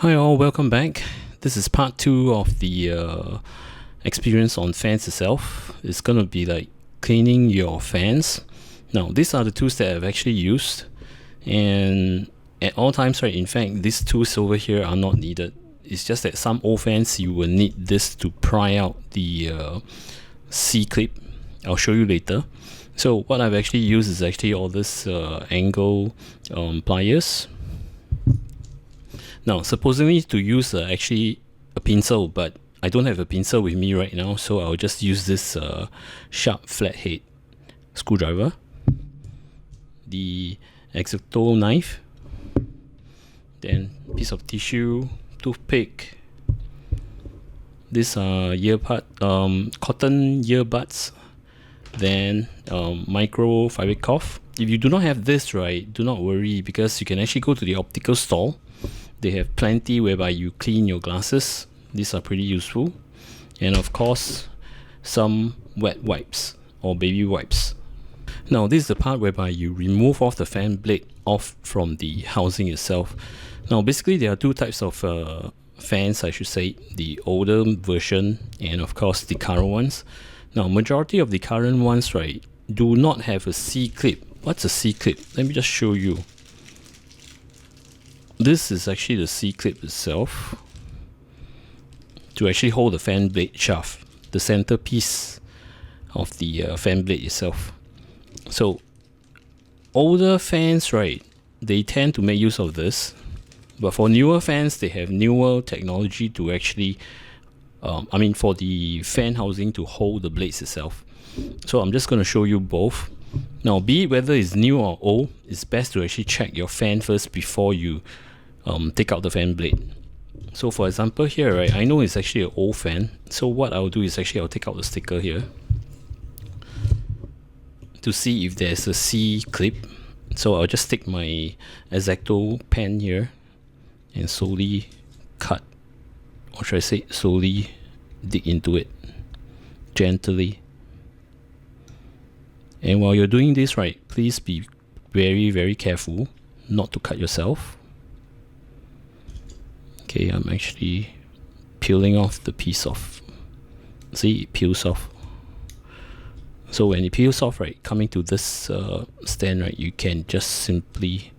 Hi all, welcome back. This is part 2 of the experience on fans itself. It's gonna be like cleaning your fans. Now these are the tools that I've actually used, and at all times, right, in fact these tools over here are not needed. It's just that some old fans you will need this to pry out the C-clip. I'll show you later. So what I've actually used is actually all this angle pliers. Now, supposedly to use actually a pencil, but I don't have a pencil with me right now, so I'll just use this sharp flathead screwdriver, the X-Acto knife, then piece of tissue, toothpick. These are cotton earbuds, then microfiber cloth. If you do not have this, right, do not worry, because you can actually go to the optical store. They have plenty whereby you clean your glasses. These are pretty useful. And of course, some wet wipes or baby wipes. Now this is the part whereby you remove off the fan blade off from the housing itself. Now basically there are two types of fans, I should say, the older version and of course the current ones. Now majority of the current ones, right, do not have a C-clip. What's a C-clip? Let me just show you. This is actually the C-clip itself to actually hold the fan blade shaft, the centerpiece of the fan blade itself. So older fans, right, they tend to make use of this, but for newer fans they have newer technology to actually for the fan housing to hold the blades itself. So I'm just going to show you both. Now, be it whether it's new or old, it's best to actually check your fan first before you take out the fan blade. So for example here, right, I know it's actually an old fan, so what I'll do is actually I'll take out the sticker here to see if there's a C clip. So I'll just take my X-Acto pen here and slowly cut, or should I say slowly dig into it gently. And while you're doing this, right, please be very careful not to cut yourself. Okay, I'm actually peeling off the piece off. See, it peels off. So when it peels off, right, coming to this stand, right, you can just simply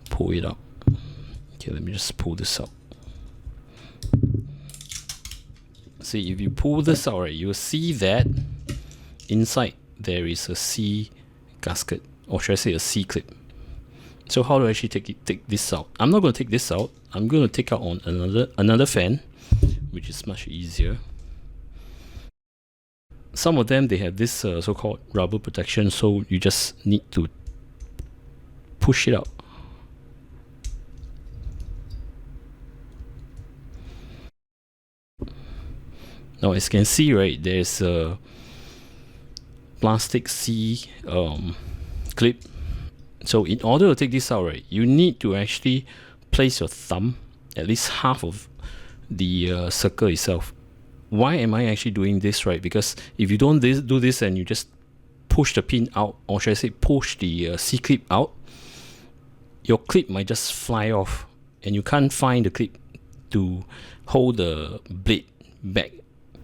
pull it out. Okay, let me just pull this out. See, if you pull this out, right, you'll see that inside there is a C gasket, or should I say a C clip. So how do I actually take this out? I'm not going to take this out. I'm going to take out on another fan, which is much easier. Some of them, they have this so-called rubber protection, so you just need to push it out. Now as you can see, right, there's a plastic C clip. So in order to take this out, right, you need to actually place your thumb at least half of the circle itself. Why am I actually doing this, right? Because if you don't do this and you just push the pin out, or should I say push the C-clip out, your clip might just fly off and you can't find the clip to hold the blade back.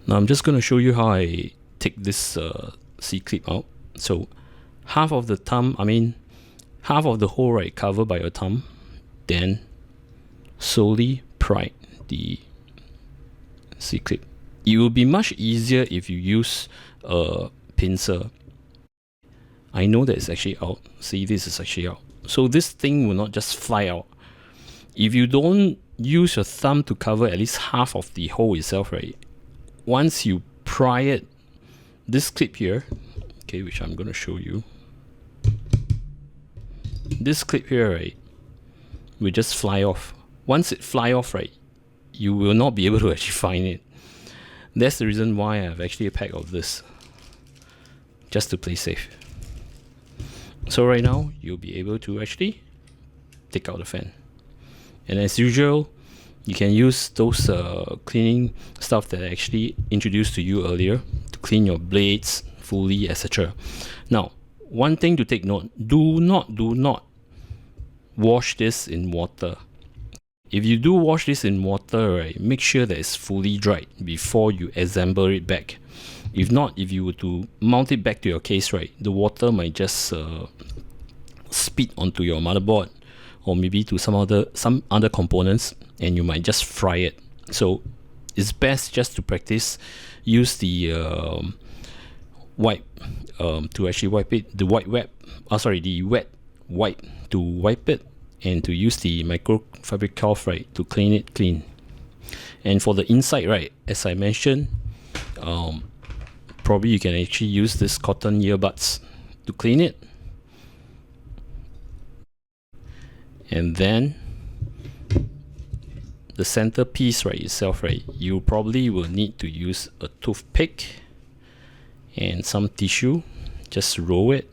Now I'm just going to show you how I take this C-clip out. So half of the thumb, half of the hole, right, covered by your thumb, then slowly pry the C-clip. It will be much easier if you use a pincer. I know that it's actually out. See, this is actually out. So this thing will not just fly out. If you don't use your thumb to cover at least half of the hole itself, right, once you pry it, this clip here, okay, which I'm going to show you, this clip here, right, will just fly off. Once it fly off, right, you will not be able to actually find it. That's the reason why I have actually a pack of this, just to play safe. So right now you'll be able to actually take out the fan, and as usual you can use those cleaning stuff that I actually introduced to you earlier to clean your blades fully, etc. Now, one thing to take note, do not wash this in water. if you do wash this in water, right, make sure that it's fully dried before you assemble it back. If not, if you were to mount it back to your case, right, the water might just spit onto your motherboard, or maybe to some other components, and you might just fry it. So it's best just to practice. Use the wipe to actually wipe it. The wet wipe to wipe it, and to use the microfabric cloth, right, to clean it clean. And for the inside, right, as I mentioned, probably you can actually use this cotton earbuds to clean it. And then the centerpiece, right, itself, right, you probably will need to use a toothpick and some tissue. Just roll it.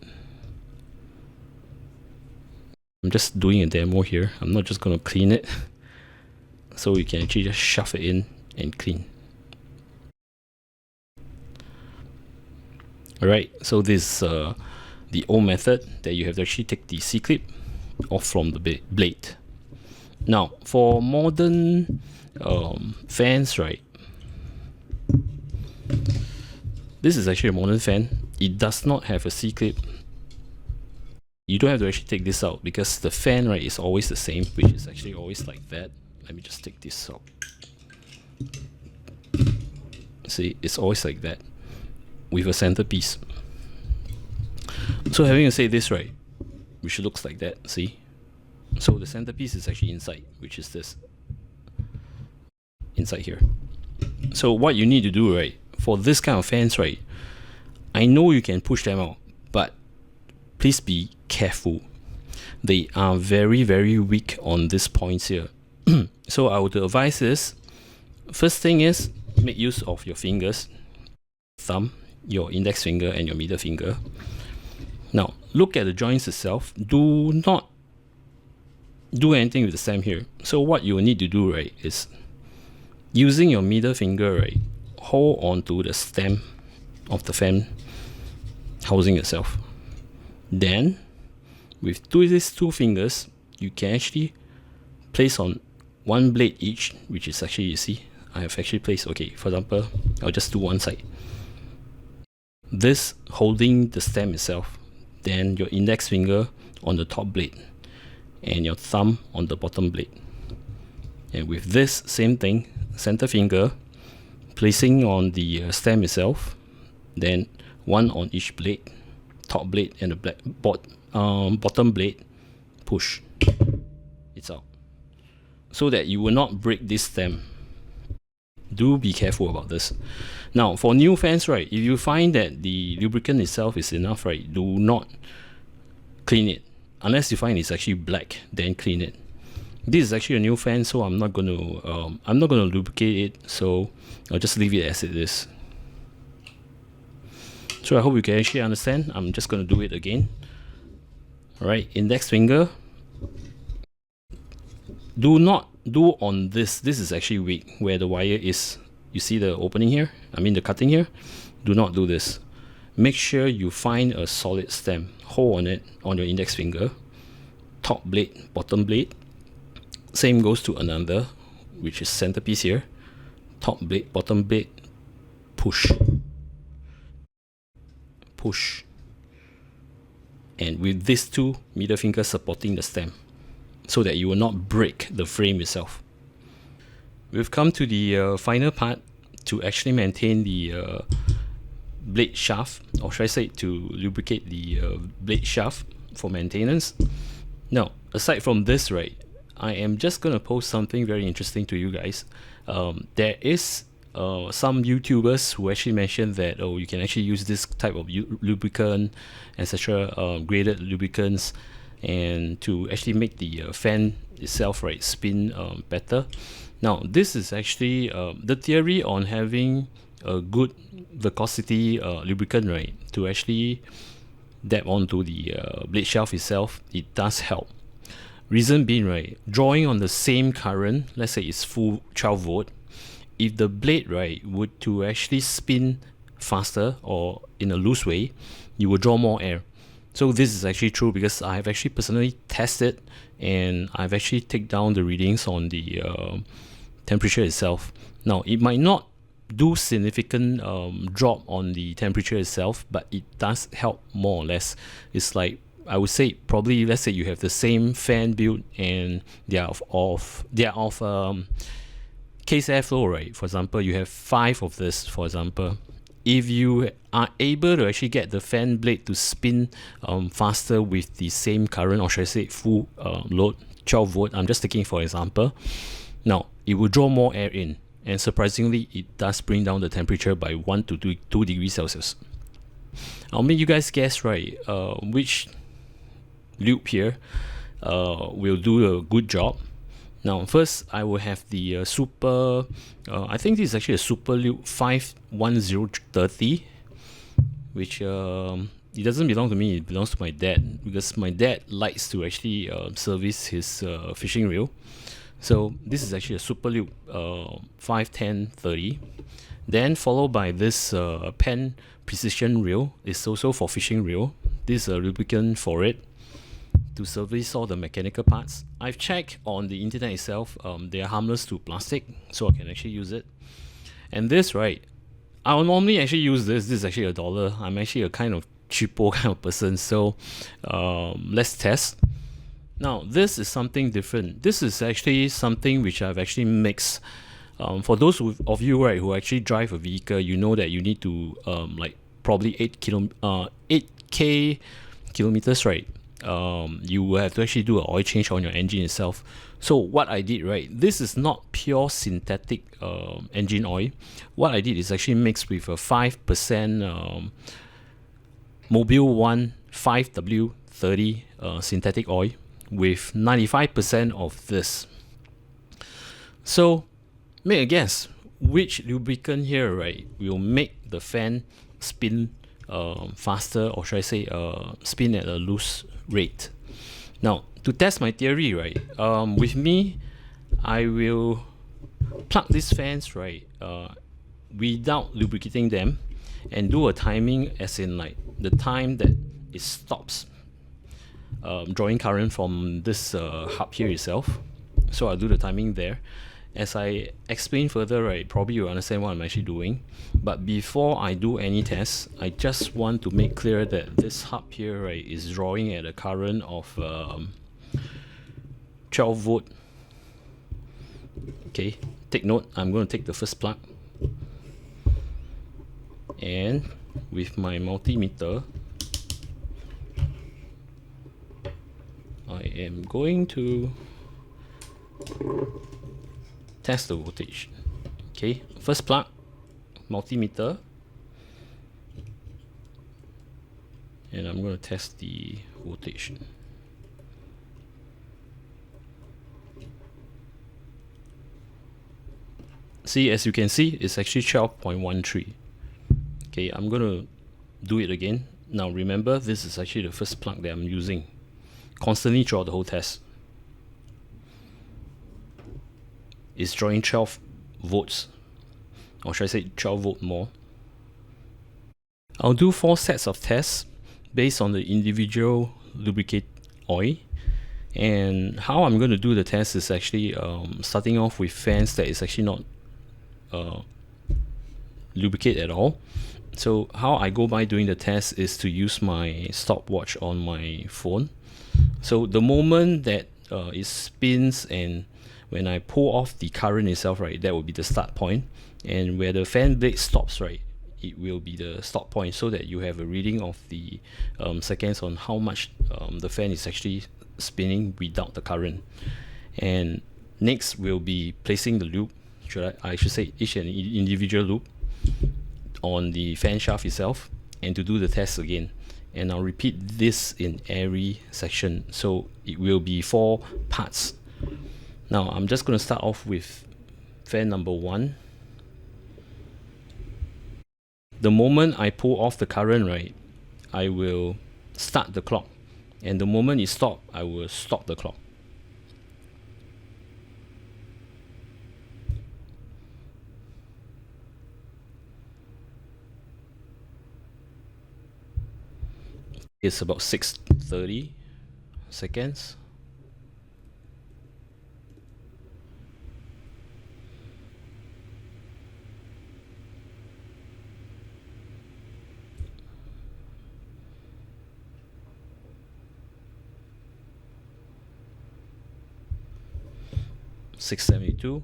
I'm just doing a demo here. I'm not just going to clean it. So you can actually just shove it in and clean. Alright, so this is the old method, that you have to actually take the C-clip off from the blade. Now, for modern fans, right, this is actually a modern fan. It does not have a C-clip. You don't have to actually take this out, because the fan, right, is always the same, which is actually always like that. Let me just take this out. See, it's always like that with a centerpiece. So having to say this, right, which looks like that, see? So the centerpiece is actually inside, which is this. Inside here. So what you need to do, right, for this kind of fans, right, I know you can push them out, but please be careful. They are very, very weak on these points here. So I would advise this. First thing is, make use of your fingers, thumb, your index finger, and your middle finger. Now, look at the joints itself. Do not do anything with the stem here. So what you will need to do, right, is using your middle finger, right, hold onto the stem of the fan housing itself. Then, with these two fingers, you can actually place on one blade each, which is actually, you see, I have actually placed, okay, for example, I'll just do one side. This holding the stem itself, then your index finger on the top blade, and your thumb on the bottom blade. And with this, same thing, center finger placing on the stem itself, then one on each blade, top blade and the bottom blade, push. It's out. So that you will not break this stem. Do be careful about this. Now, for new fans, right, if you find that the lubricant itself is enough, right, do not clean it. Unless you find it's actually black, then clean it. This is actually a new fan, so I'm not gonna lubricate it, so I'll just leave it as it is. So I hope you can actually understand. I'm just gonna do it again. Alright, index finger. Do not do on this. This is actually weak, where the wire is. You see the opening here? I mean the cutting here? Do not do this. Make sure you find a solid stem. Hold on it on your index finger. Top blade, bottom blade. Same goes to another, which is centerpiece here. Top blade, bottom blade. Push. Push. And with these two middle fingers supporting the stem, so that you will not break the frame itself. We've come to the final part to actually maintain the blade shaft, or should I say to lubricate the blade shaft for maintenance. Now, aside from this, right, I am just going to post something very interesting to you guys. There is some YouTubers who actually mentioned that, oh, you can actually use this type of lubricant, etc., graded lubricants, and to actually make the fan itself, right, spin better. Now, this is actually the theory on having a good viscosity lubricant, right, to actually dab onto the blade shaft itself. It does help. Reason being, right, drawing on the same current, let's say it's full 12 volt, if the blade, right, would to actually spin faster or in a loose way, you will draw more air. So this is actually true because I've actually personally tested, and I've actually taken down the readings on the temperature itself. Now it might not do significant drop on the temperature itself, but it does help more or less. It's like, I would say, probably, let's say you have the same fan build and they are of case airflow, right? For example, you have 5 of this, for example. If you are able to actually get the fan blade to spin faster with the same current, or should I say full load, 12 volt, I'm just taking for example, now it will draw more air in, and surprisingly it does bring down the temperature by 1 to 2 degrees Celsius. I'll make you guys guess, right, which loop here will do a good job. Now first I will have the super I think this is actually a super loop 51030, which it doesn't belong to me, it belongs to my dad, because my dad likes to actually service his fishing reel. So this is actually a super loop 51030, then followed by this pen precision reel. It's also for fishing reel. This is a lubricant for it to service all the mechanical parts. I've checked on the internet itself, they are harmless to plastic, so I can actually use it. And this, right, I'll normally actually use this. This is actually $1. I'm actually a kind of cheapo kind of person, so let's test. Now this is something different. This is actually something which I've actually mixed. For those of you, right, who actually drive a vehicle, you know that you need to like probably 8k kilometers, right? You will have to actually do an oil change on your engine itself. So what I did, right, this is not pure synthetic engine oil. What I did is actually mixed with a 5% Mobile 1 5W30 synthetic oil with 95% of this. So make a guess which lubricant here, right, will make the fan spin faster, or should I say spin at a loose rate. Now to test my theory, right, with me, I will plug these fans, right, without lubricating them, and do a timing, as in like the time that it stops drawing current from this hub here itself. So I'll do the timing there. As I explain further, right, probably you'll understand what I'm actually doing. But before I do any tests, I just want to make clear that this hub here, right, is drawing at a current of 12 volt. Okay, take note, I'm going to take the first plug, and with my multimeter I am going to test the voltage. Okay, first plug, multimeter, and I'm going to test the voltage. See, as you can see, it's actually 12.13. Okay, I'm going to do it again. Now remember, this is actually the first plug that I'm using constantly throughout the whole test. It's drawing 12 volts, or should I say 12 volt more. I'll do 4 sets of tests based on the individual lubricate oil. And how I'm going to do the test is actually starting off with fans that is actually not lubricate at all. So how I go by doing the test is to use my stopwatch on my phone. So the moment that it spins, and when I pull off the current itself, right, that will be the start point. And where the fan blade stops, right, it will be the stop point, so that you have a reading of the seconds on how much the fan is actually spinning without the current. And next will be placing the loop, I should say each and individual loop on the fan shaft itself, and to do the test again. And I'll repeat this in every section, so it will be 4 parts. Now I'm just going to start off with fan number 1. The moment I pull off the current, right, I will start the clock, and the moment it stops, I will stop the clock. It's about 6:30 seconds. $6.72.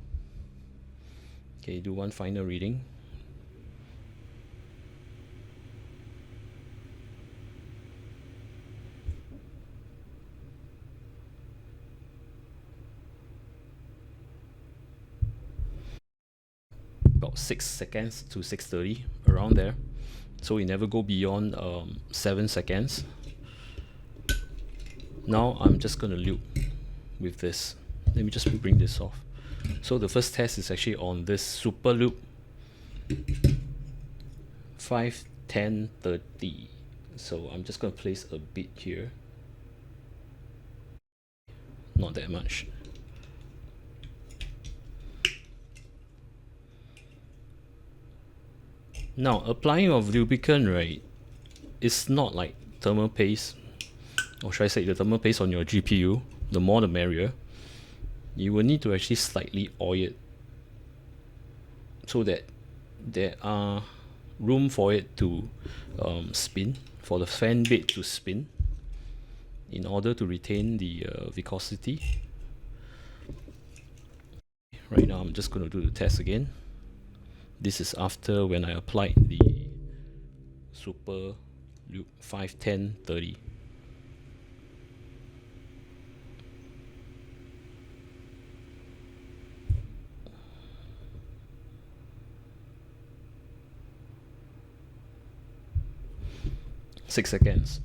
Okay, do one final reading. About 6 seconds to 6:30, around there. So we never go beyond 7 seconds. Now I'm just going to loop with this. Let me just bring this off. So the first test is actually on this super loop 5, 10, 30. So I'm just going to place a bit here. Not that much. Now applying of lubricant, right, it's not like thermal paste, or should I say the thermal paste on your GPU, the more the merrier. You will need to actually slightly oil it so that there are room for it to spin, for the fan blade to spin, in order to retain the viscosity. Right now I'm just going to do the test again. This is after when I applied the super loop 5, 10, 30. Six seconds.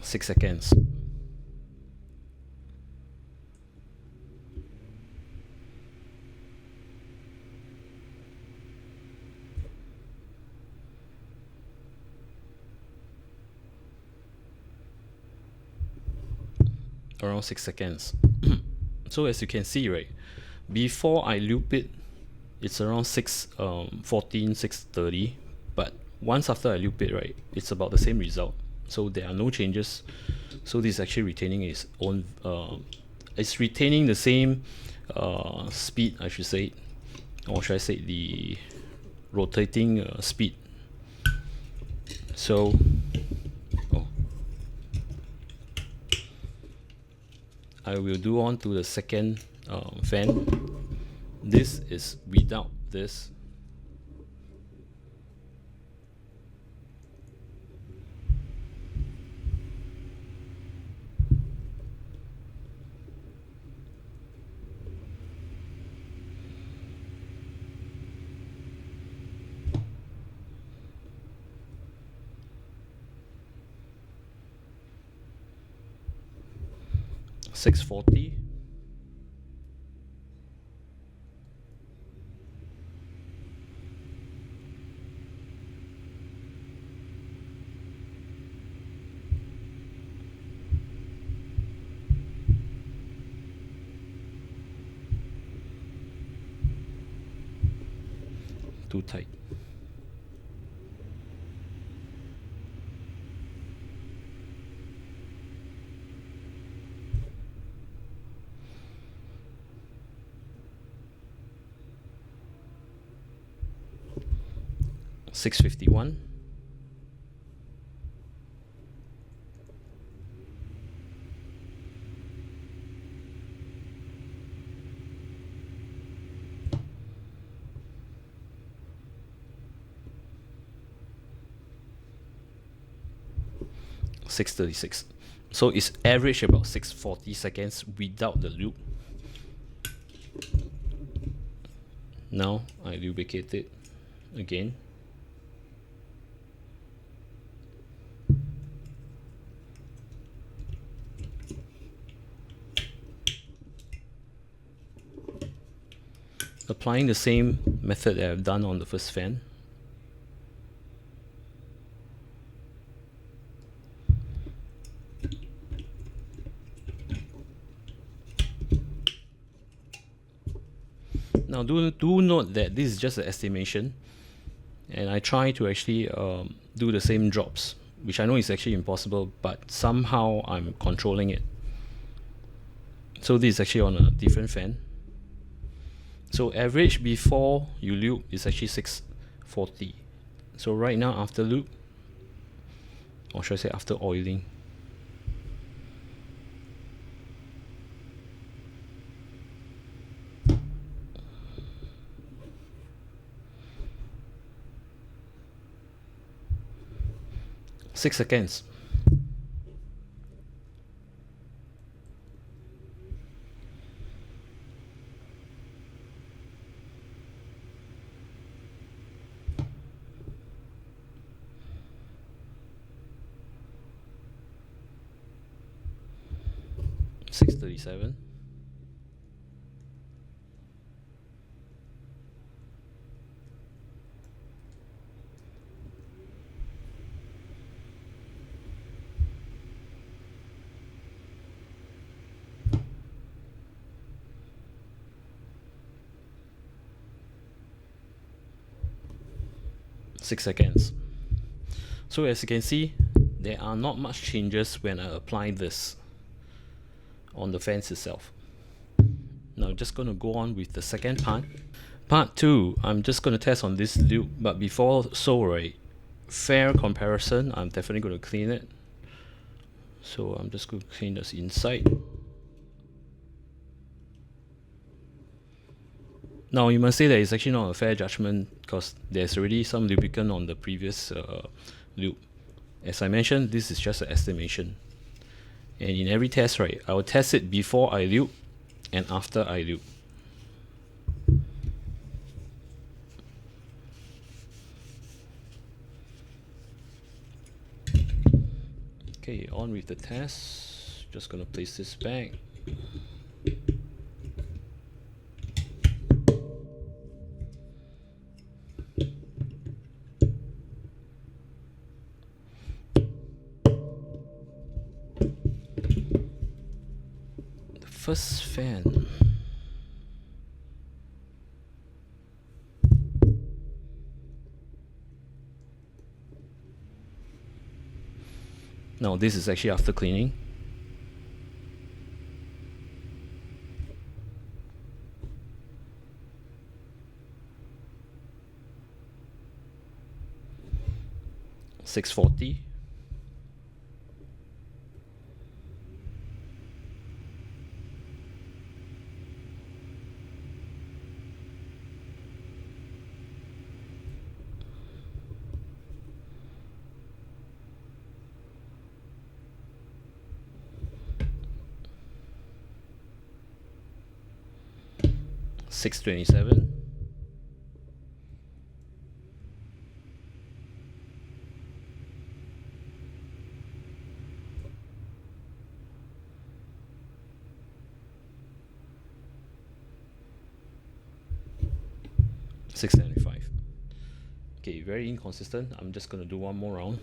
Six seconds. Around 6 seconds. So as you can see, right, before I loop it, it's around 6:14, 6:30, but once after I loop it, right, it's about the same result. So there are no changes. So this is actually retaining its own it's retaining the same speed, I should say, or should I say the rotating speed. So I will do on to the second fan. This is without this. $6.40. Too tight. $6.51. $6.36. So it's average about 6:40 seconds without the loop. Now I lubricate it again. Applying the same method that I've done on the first fan. Now do note that this is just an estimation, and I try to actually do the same drops, which I know is actually impossible, but somehow I'm controlling it. So this is actually on a different fan. So average before you lube is actually 640. So right now after lube, or should I say after oiling, six seconds. $6.37. Six seconds. So as you can see, there are not much changes when I apply this on the fans itself. Now I'm just going to go on with the second part. Part 2, I'm just going to test on this lube, but before so, right, fair comparison, I'm definitely going to clean it. So I'm just going to clean this inside. Now you must say that it's actually not a fair judgment because there's already some lubricant on the previous lube. As I mentioned, this is just an estimation. And in every test, right, I will test it before I lube and after I lube. Okay, on with the test. Just gonna place this back. The first fan. Now this is actually after cleaning. $6.40. $6.27. $6.75. Okay, very inconsistent. I'm just gonna do one more round.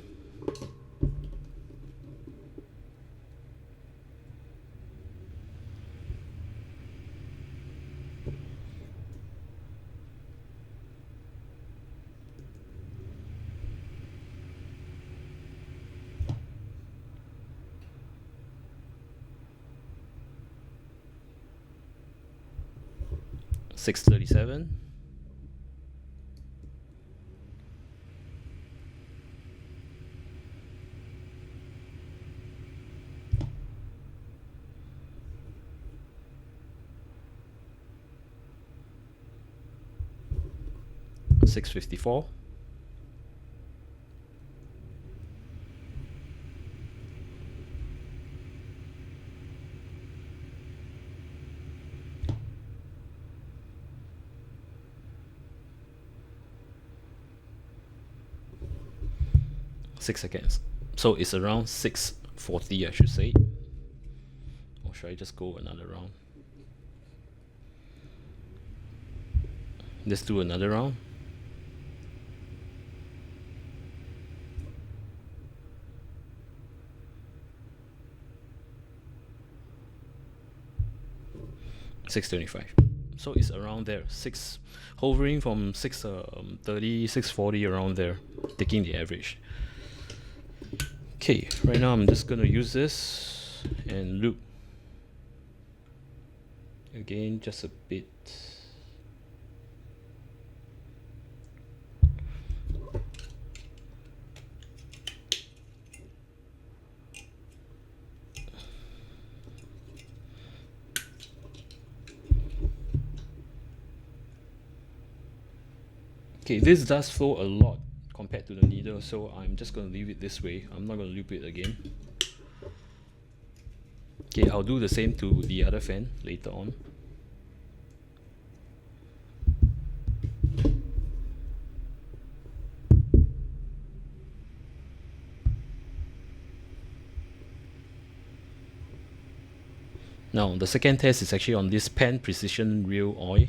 $6.37. $6.54. $6 So it's around 6:40, I should say. Or should I just go another round? Let's do another round. $6.25. So it's around there, hovering from 630, 640 around there, taking the average. Okay, right now I'm just gonna use this and loop again just a bit. Okay, this does flow a lot compared to the needle, so I'm just going to leave it this way. I'm not going to loop it again. Okay, I'll do the same to the other fan later on. Now, the second test is actually on this Pen Precision Real Oil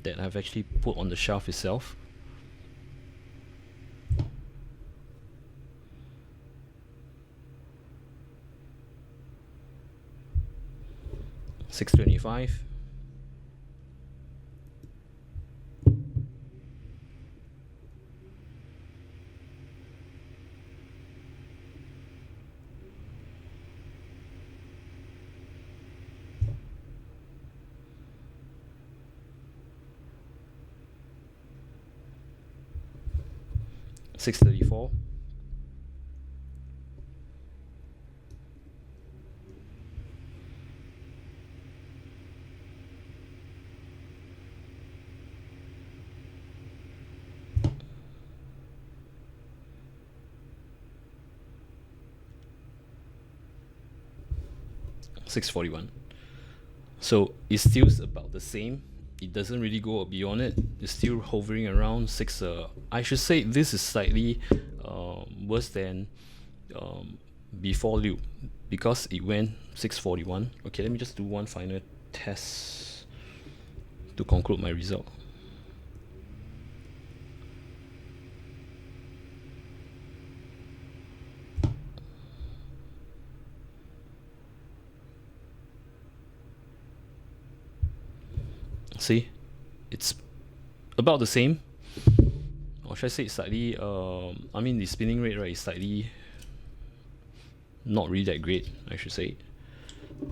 that I've actually put on the shelf itself. $6.25. $6.34. $6.41. So it's still about the same. It doesn't really go beyond it. It's still hovering around 6. I should say this is slightly worse than before loop because it went 6.41. Okay, let me just do one final test to conclude my result. See, it's about the same, or should I say it's slightly I mean the spinning rate, right, is slightly not really that great, I should say.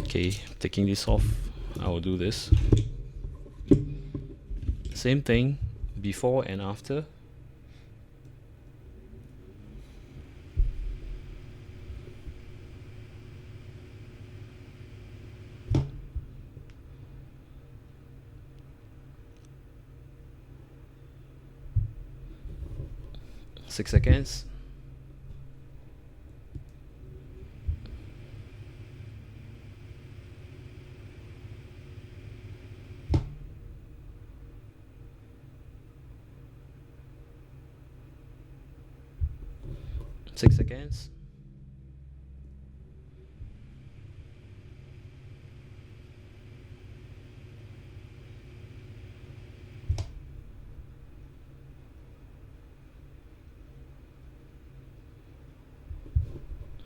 Okay, taking this off, I will do this same thing before and after. Six seconds. Six seconds.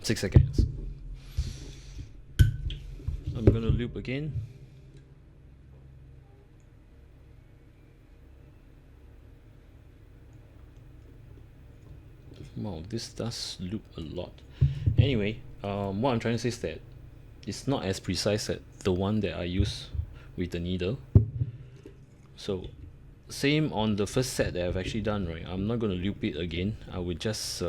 Six seconds. I'm gonna loop again. Wow, this does loop a lot. Anyway, what I'm trying to say is that it's not as precise as the one that I use with the needle. So same on the first set that I've actually done, right? I'm not going to loop it again. I will just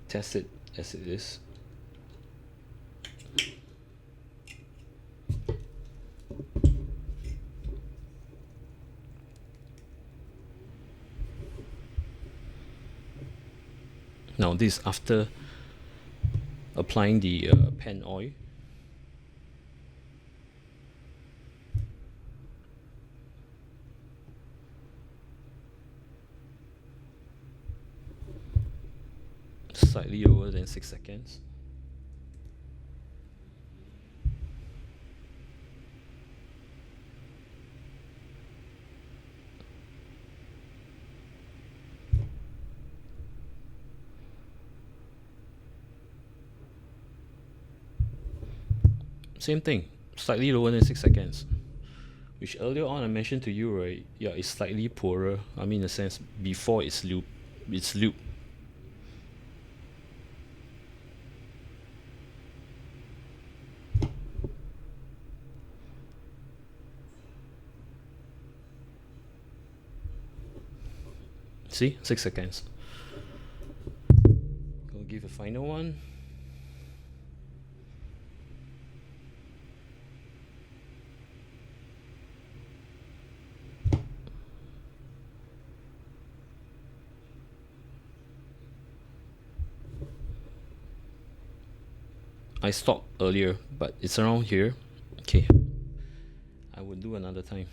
test it as it is. Now this after applying the pen oil. Slightly lower than 6 seconds. Same thing, slightly lower than 6 seconds. which earlier on I mentioned to you, right? Yeah, it's slightly poorer. I mean, in a sense, before it's loop. See, 6 seconds. I'll give a final one. I stopped earlier, but it's around here. Okay, I will do another time.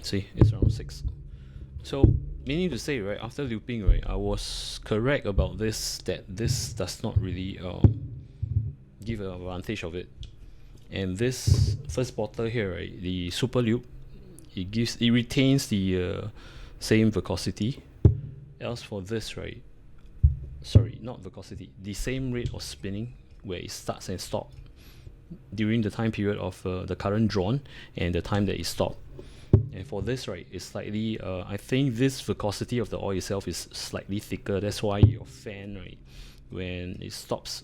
See, it's around 6. So, meaning to say, right, after looping, right, I was correct about this, that this does not really give an advantage of it. And this first bottle here, right, the super loop, it retains the same viscosity. Else for this, right, sorry, not viscosity, the same rate of spinning where it starts and stops during the time period of the current drawn and the time that it stopped. And for this, right, it's slightly, I think this viscosity of the oil itself is slightly thicker. That's why your fan, right, when it stops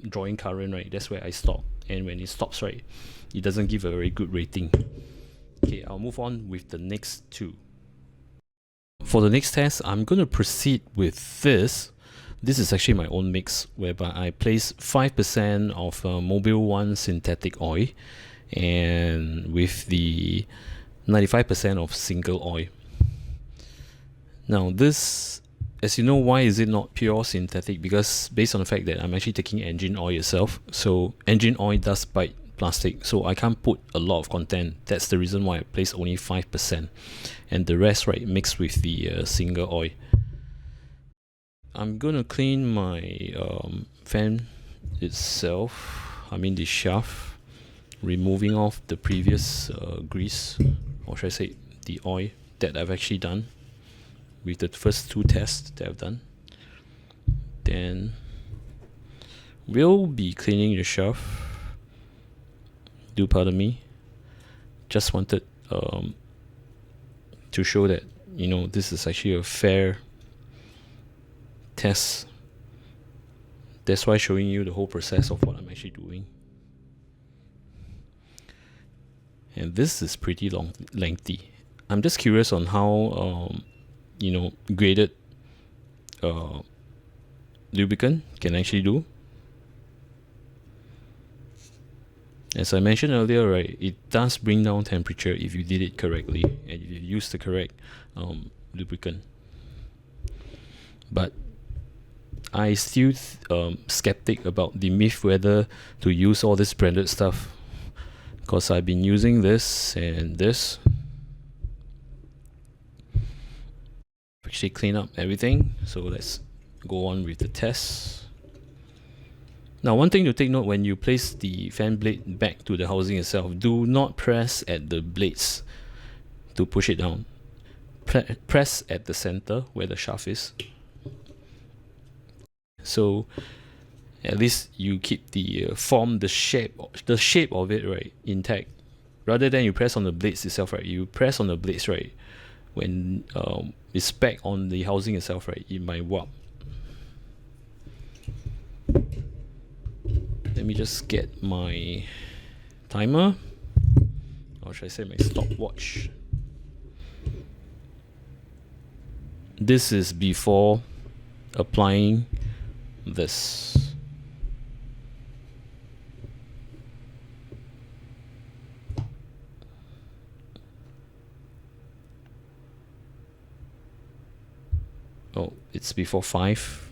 drawing current, right, that's where I stop. And when it stops, right, it doesn't give a very good rating. Okay, I'll move on with the next two. For the next test, I'm going to proceed with this. This is actually my own mix, whereby I place 5% of Mobile 1 synthetic oil and with the 95% of single oil. Now this, as you know, why is it not pure synthetic? Because based on the fact that I'm actually taking engine oil itself, so engine oil does bite plastic, so I can't put a lot of content. That's the reason why I place only 5%, and the rest, right, mixed with the single oil. I'm gonna clean my fan itself, I mean the shaft, removing off the previous grease, or should I say the oil that I've actually done with the first two tests that I've done. Then we'll be cleaning the shaft. Do pardon me. Just wanted to show that, you know, this is actually a fair test. That's why showing you the whole process of what I'm actually doing. And this is pretty lengthy. I'm just curious on how you know, graded lubricant can actually do. As I mentioned earlier, right, it does bring down temperature if you did it correctly and if you use the correct lubricant. But I still skeptic about the myth whether to use all this branded stuff, because I've been using this and this. Actually clean up everything, so let's go on with the test. Now, one thing to take note: when you place the fan blade back to the housing itself, do not press at the blades to push it down. Press at the center where the shaft is, so at least you keep the form, the shape of it, right, intact, rather than you press on the blades itself, right. You press on the blades, right, when it's back on the housing itself, right, it might warp. Let me just get my timer, or should I say my stopwatch. This is before applying this. Oh, it's before 5.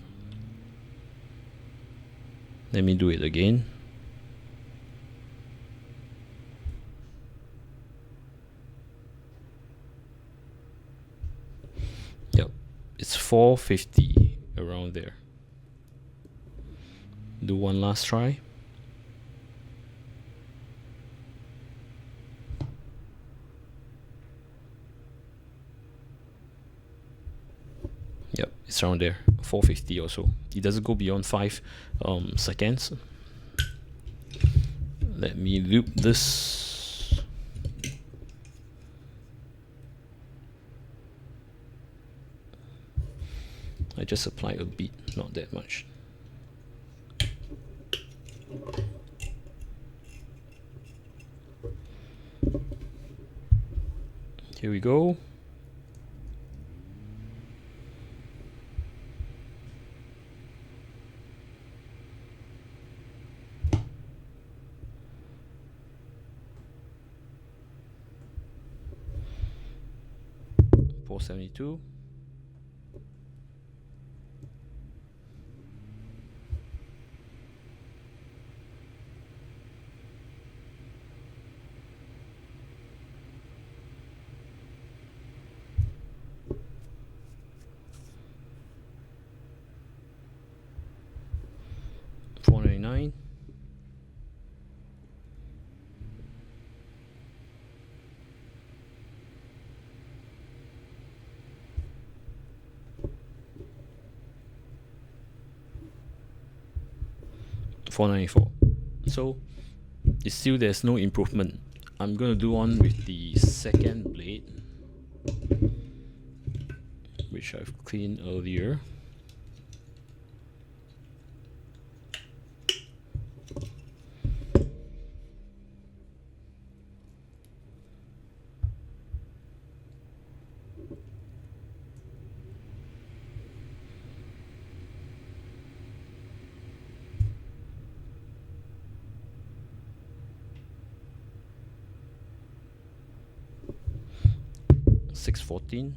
Let me do it again. Yep, it's 4:50, around there. Do one last try. it's around there, 450 or so. It doesn't go beyond 5 seconds. Let me loop this. I just apply a bit, not that much. Here we go. $472. $499. $494. So it's still, there's no improvement. I'm gonna do on with the second blade, which I've cleaned earlier. $614.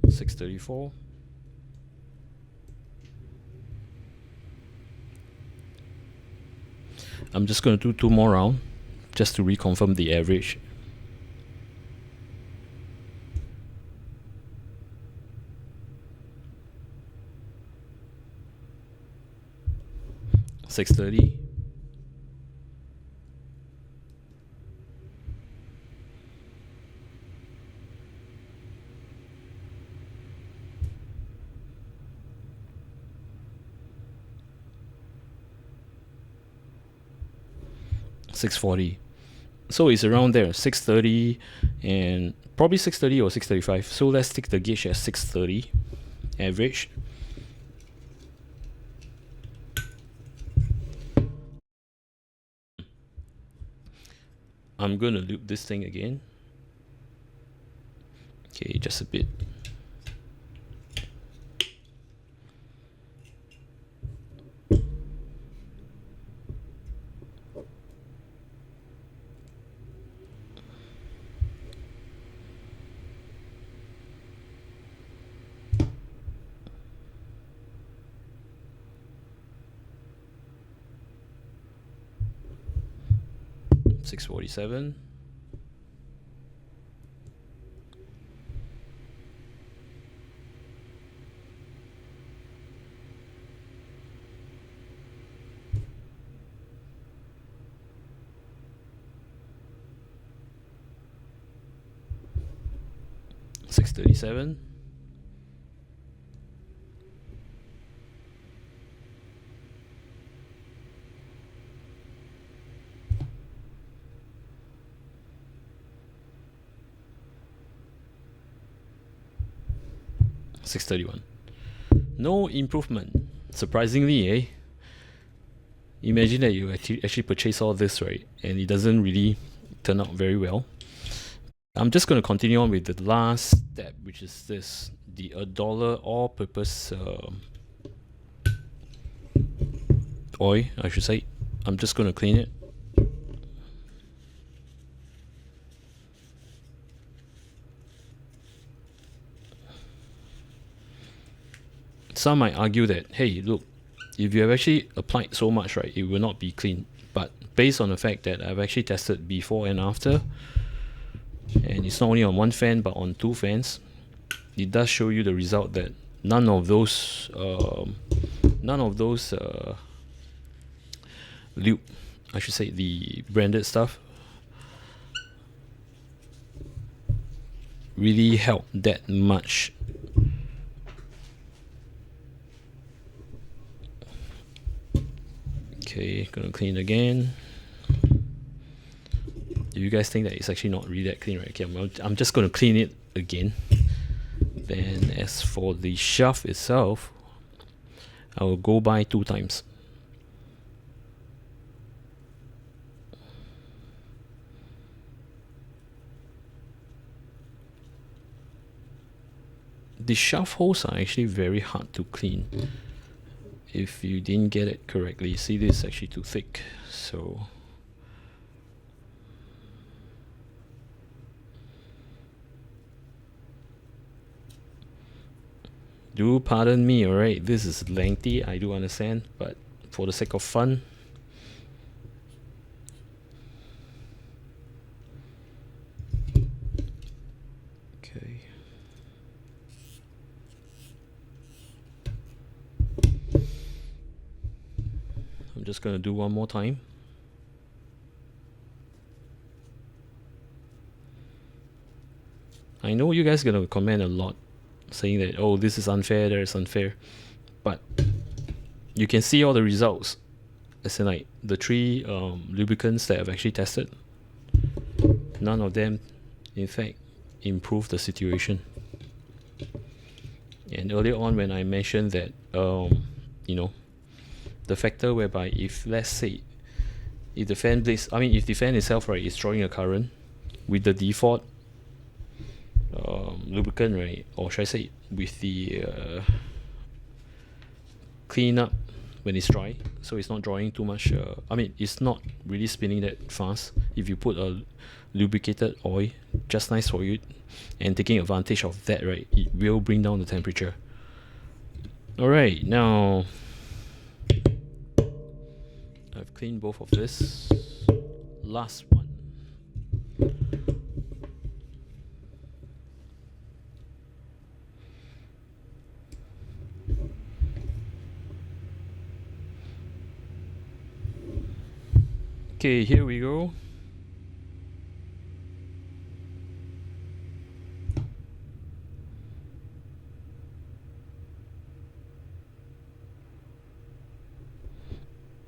$634. I'm just going to do 2 more rounds just to reconfirm the average. $630. $640. So it's around there, 630 and probably 630 or 635. So let's take the gauge at 630 average. I'm gonna loop this thing again. Okay, just a bit. $647. $637. $631. No improvement, surprisingly, eh? Imagine that you actually purchase all this, right, and it doesn't really turn out very well. I'm just going to continue on with the last step, which is this, the $1 all-purpose oil, I should say. I'm just going to clean it. Some might argue that, hey, look, if you have actually applied so much, right, it will not be clean. But based on the fact that I've actually tested before and after, and it's not only on one fan but on 2 fans, it does show you the result that none of those lube, I should say the branded stuff, really help that much. Okay, gonna clean again. Do you guys think that it's actually not really that clean, right? Okay, I'm just gonna clean it again. Then as for the shaft itself, I will go by 2 times. The shaft holes are actually very hard to clean if you didn't get it correctly. See, this is actually too thick, so do pardon me, alright? This is lengthy, I do understand, but for the sake of fun, okay. I'm just gonna do one more time. I know you guys are gonna comment a lot saying that, oh, this is unfair, that is unfair, but you can see all the results. As in, like, the 3 lubricants that I've actually tested, none of them in fact improve the situation. And earlier on when I mentioned that you know, the factor whereby if, let's say, if the fan blades, I mean if the fan itself, right, is drawing a current with the default lubricant, right, or should I say with the cleanup when it's dry, so it's not drawing too much, I mean it's not really spinning that fast. If you put a lubricated oil, just nice for you, and taking advantage of that, right, it will bring down the temperature. Alright, now I've cleaned both of this. Last one. Okay, here we go.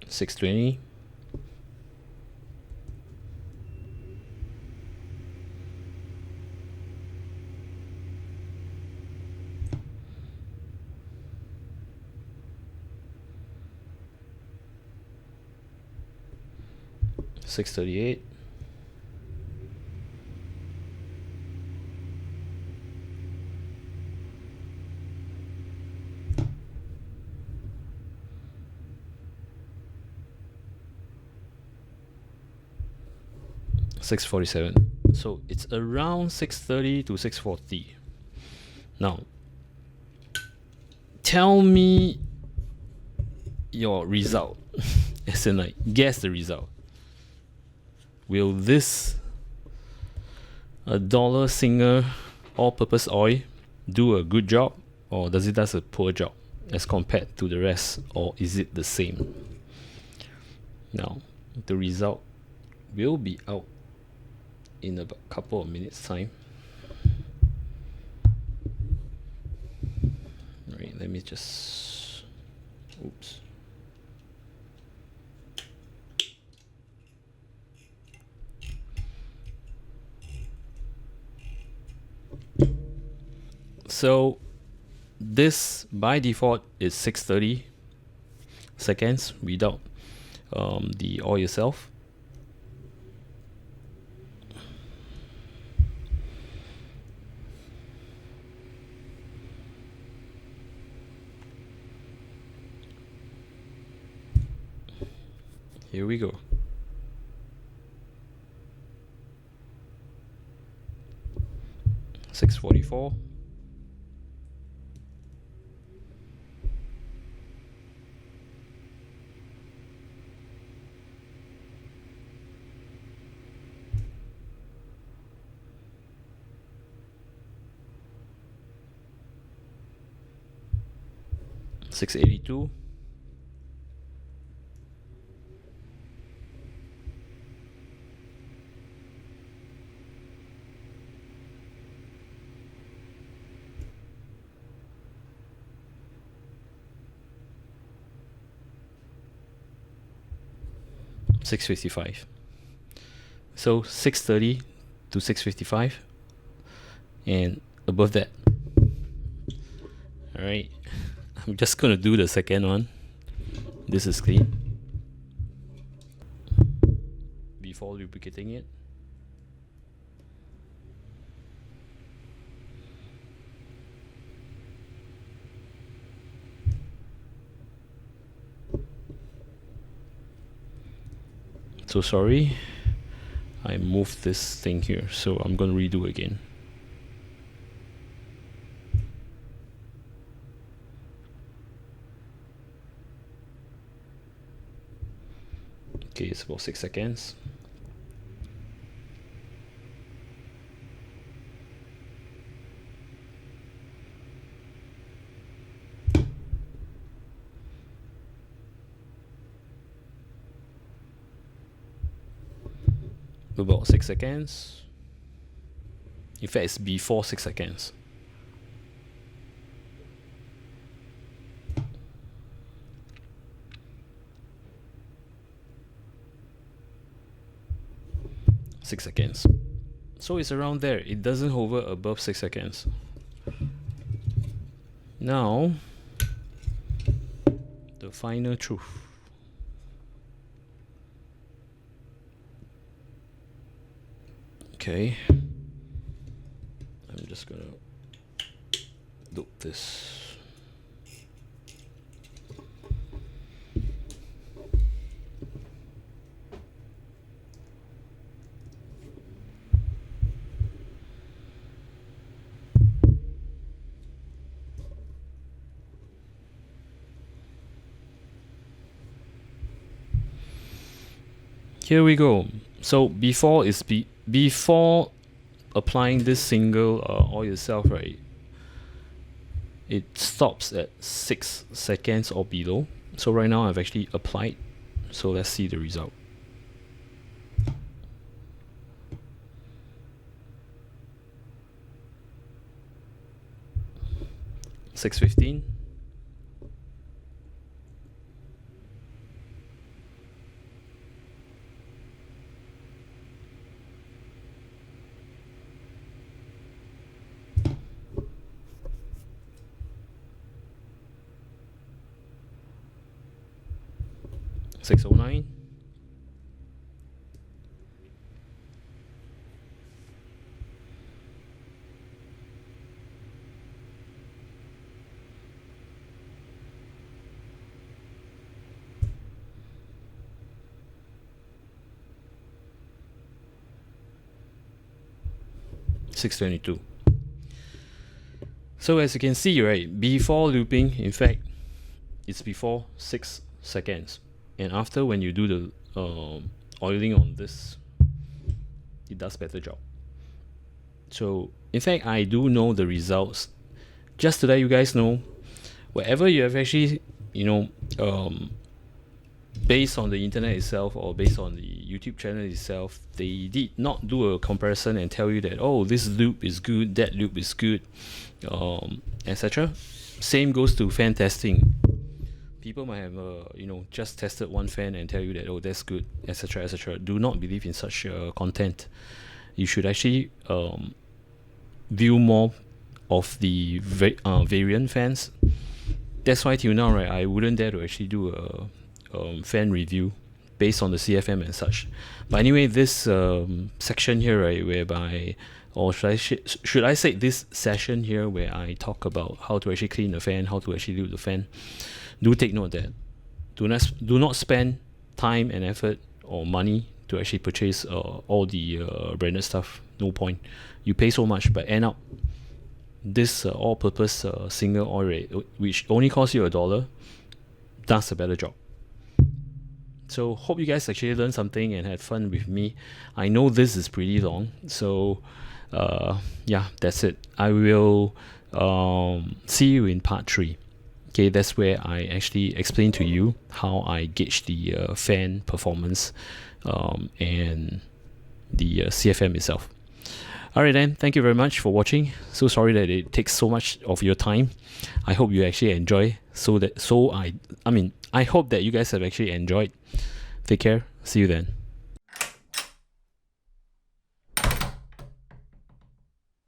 $6.20. $6.38. $6.47. So it's around $6.30 to $6.40. Now, tell me your result. As in, like, guess the result. Will this $1 Singer all-purpose oil do a good job, or does it do a poor job as compared to the rest, or is it the same? Now, the result will be out in a couple of minutes time. Alright, let me just, oops. So this by default is 630 seconds without the oil itself. Here we go. $6.44. 682. $655. So 630 to 655, and above that. All right, I'm just gonna do the second one. This is clean before lubricating it. So sorry, I moved this thing here, so I'm gonna redo again. Okay, it's about 6 seconds. About 6 seconds. In fact, it's before 6 seconds. Six seconds. So it's around there. It doesn't hover above 6 seconds. Now, the final truth. Okay, I'm just gonna loop this. Here we go. So before applying this single oil itself, right, it stops at 6 seconds or below. So right now I've actually applied, so let's see the result. $6.15. $6.09. $6.22. So as you can see, right, before looping, in fact, it's before 6 seconds, and after, when you do the oiling on this, it does better job. So in fact, I do know the results. Just to let you guys know, wherever you have actually, based on the internet itself or based on the YouTube channel itself, they did not do a comparison and tell you that, oh, this loop is good, that loop is good, etc. Same goes to fan testing. People might have just tested one fan and tell you that, oh, that's good, etc., etc. Do not believe in such content. You should actually view more of the variant fans. That's why till now, right, I wouldn't dare to actually do a fan review based on the CFM and such. But anyway, this section here, right, whereby, or should I say this session here, where I talk about how to actually clean the fan, how to actually lube the fan, do take note that do not spend time and effort or money to actually purchase all the branded stuff. No point. You pay so much, but end up this all-purpose single oil rate, which only costs you $1, does a better job. So hope you guys actually learned something and had fun with me. I know this is pretty long, so yeah, that's it. I will see you in part 3. Okay, that's where I actually explain to you how I gauge the fan performance and the CFM itself. Alright then, thank you very much for watching. So sorry that it takes so much of your time. I hope you actually enjoy. I hope that you guys have actually enjoyed. Take care. See you then.